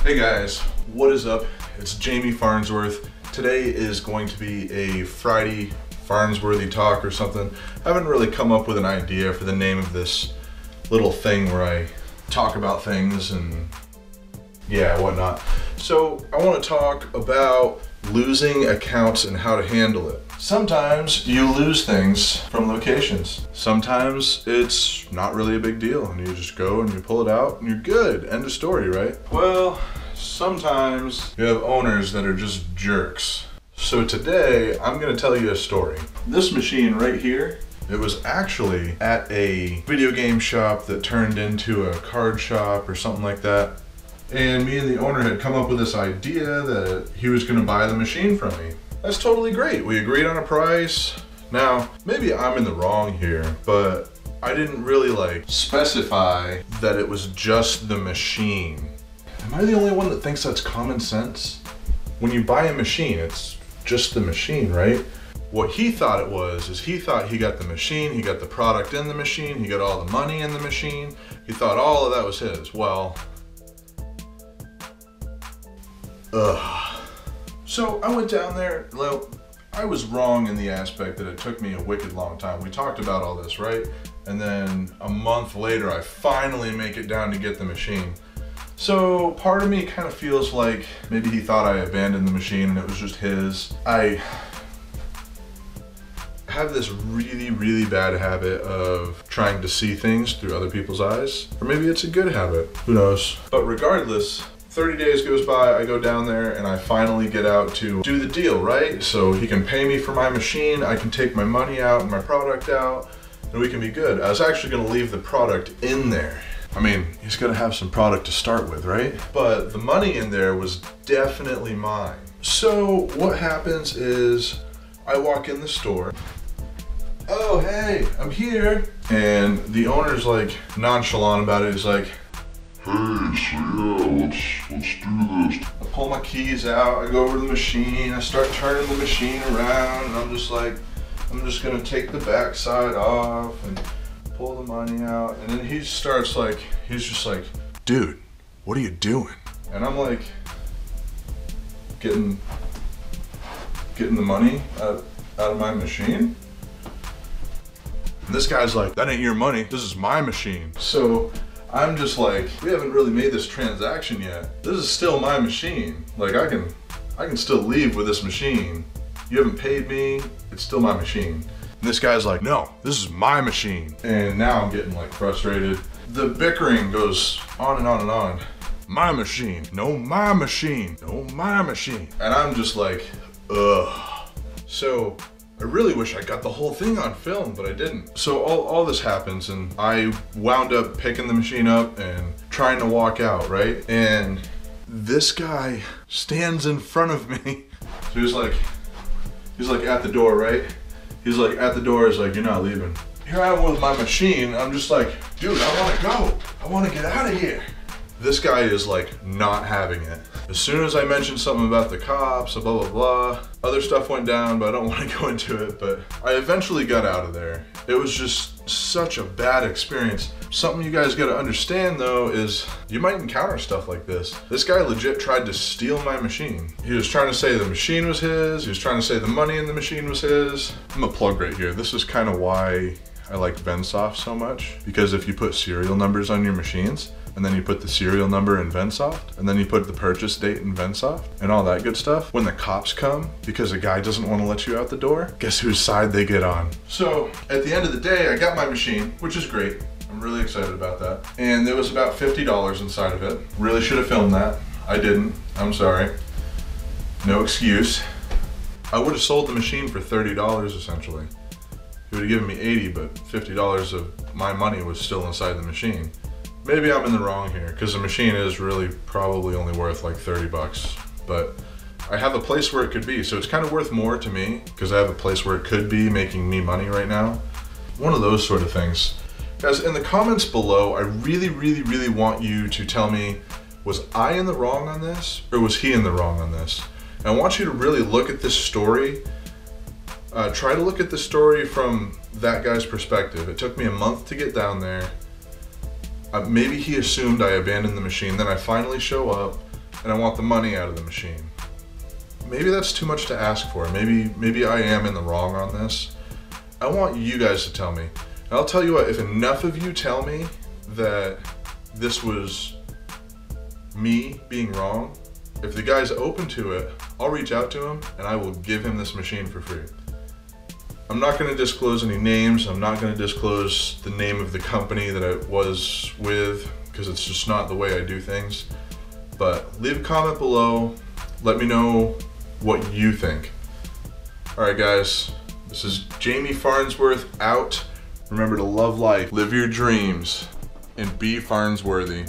Hey guys, what is up? It's Jamie Farnsworth. Today is going to be a Friday Farnsworthy talk or something. I haven't really come up with an idea for the name of this little thing where I talk about things and yeah, whatnot. So I want to talk about losing accounts and how to handle it. Sometimes you lose things from locations. Sometimes it's not really a big deal and you just go and you pull it out and you're good. End of story, right? Well, sometimes you have owners that are just jerks. So today I'm going to tell you a story. This machine right here, it was actually at a video game shop that turned into a card shop or something like that. And me and the owner had come up with this idea that he was going to buy the machine from me. That's totally great. We agreed on a price. Now, maybe I'm in the wrong here, but I didn't really specify that it was just the machine. Am I the only one that thinks that's common sense? When you buy a machine, it's just the machine, right? What he thought it was is he thought he got the machine, he got the product in the machine, he got all the money in the machine. He thought all of that was his. Well, so I went down there. Well, I was wrong in the aspect that it took me a wicked long time. We talked about all this, right? And then a month later, I finally make it down to get the machine. So part of me kind of feels like maybe he thought I abandoned the machine and it was just his. I have this really bad habit of trying to see things through other people's eyes. Or maybe it's a good habit, who knows? But regardless, 30 days goes by, I go down there and I finally get out to do the deal, right? So he can pay me for my machine, I can take my money out and my product out, and we can be good. I was actually gonna leave the product in there. I mean, he's gonna have some product to start with, right? But the money in there was definitely mine. So what happens is I walk in the store. Oh, hey, I'm here. And the owner's like nonchalant about it. He's like, hey, so yeah, let's do this. I pull my keys out, I go over to the machine, I start turning the machine around, and I'm just gonna take the back side off and pull the money out. And then he starts he's just like, dude, what are you doing? And I'm like, getting the money out of my machine. And this guy's like, that ain't your money, this is my machine. So I'm just like, we haven't really made this transaction yet. This is still my machine. Like I can still leave with this machine. You haven't paid me, it's still my machine. And this guy's like, no, this is my machine. And now I'm getting frustrated. The bickering goes on and on and on. My machine, no, my machine, no, my machine. And I'm just like, ugh. So I really wish I got the whole thing on film, but I didn't. So all this happens and I wound up picking the machine up and trying to walk out, right? And this guy stands in front of me. So he's like at the door, right? He's like at the door, he's like, you're not leaving. Here I am with my machine. I'm just like, dude, I wanna go. I wanna get out of here. This guy is not having it. As soon as I mentioned something about the cops, blah, blah, blah, other stuff went down, but I don't want to go into it, but I eventually got out of there. It was just such a bad experience. Something you guys gotta understand though is you might encounter stuff like this. This guy legit tried to steal my machine. He was trying to say the machine was his, he was trying to say the money in the machine was his. I'm a plug right here. This is kind of why I like VendSoft so much, because if you put serial numbers on your machines, and then you put the serial number in VendSoft, and then you put the purchase date in VendSoft, and all that good stuff. When the cops come, because a guy doesn't want to let you out the door, guess whose side they get on? So, at the end of the day, I got my machine, which is great. I'm really excited about that. And there was about $50 inside of it. Really should have filmed that. I didn't, I'm sorry. No excuse. I would have sold the machine for $30 essentially. He would have given me $80, but $50 of my money was still inside the machine. Maybe I'm in the wrong here, because the machine is really probably only worth like 30 bucks, but I have a place where it could be, so it's kind of worth more to me, because I have a place where it could be making me money right now. One of those sort of things. Guys, in the comments below, I really want you to tell me, was I in the wrong on this, or was he in the wrong on this? And I want you to really look at this story. Try to look at the story from that guy's perspective. It took me a month to get down there. Maybe he assumed I abandoned the machine. Then I finally show up and I want the money out of the machine. Maybe that's too much to ask for. Maybe I am in the wrong on this. I want you guys to tell me. And I'll tell you what, if enough of you tell me that this was me being wrong, if the guy's open to it, I'll reach out to him and I will give him this machine for free. I'm not gonna disclose any names. I'm not gonna disclose the name of the company that I was with, because it's just not the way I do things. But leave a comment below. Let me know what you think. All right, guys, this is Jamie Farnsworth out. Remember to love life, live your dreams, and be Farnsworthy.